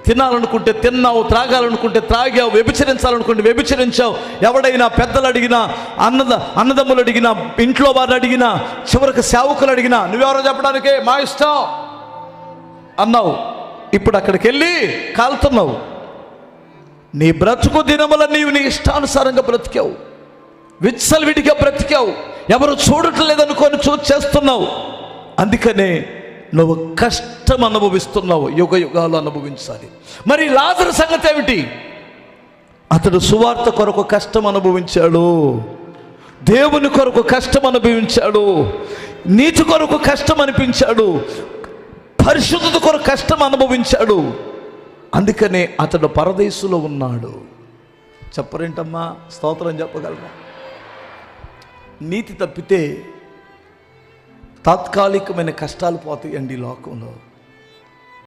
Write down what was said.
తినాలనుకుంటే తిన్నావు, త్రాగాలనుకుంటే త్రాగావు, వ్యభిచరించాలనుకుంటే వ్యభిచరించావు. ఎవడైనా పెద్దలు అడిగినా, అన్నదమ్ములు అడిగినా, ఇంట్లో వారిని అడిగినా, చివరికి సేవకులు అడిగినా నువ్వెవరో చెప్పడానికే మా ఇష్టం అన్నావు. ఇప్పుడు అక్కడికి వెళ్ళి కాలుతున్నావు. నీ బ్రతుకు దినముల నీవు నీ ఇష్టానుసారంగా బ్రతికావు, విచ్చలవిడిగా బ్రతికావు, ఎవరు చూడట్లేదనుకొని చేస్తున్నావు. అందుకనే నువ్వు కష్టం అనుభవిస్తున్నావు, యుగ యుగాలు అనుభవించాలి. మరి లాజరు సంగతి ఏమిటి? అతడు సువార్త కొరకు కష్టం అనుభవించాడు, దేవుని కొరకు కష్టం అనుభవించాడు, నీతి కొరకు కష్టం అనిపించాడు, పరిశుద్ధత కొరకు కష్టం అనుభవించాడు. అందుకనే అతడు పరదేశంలో ఉన్నాడు. చెప్పరేంటమ్మా? స్తోత్రం చెప్పగలరా? నీతి తప్పితే తాత్కాలికమైన కష్టాలు పోతాయండి లోకంలో.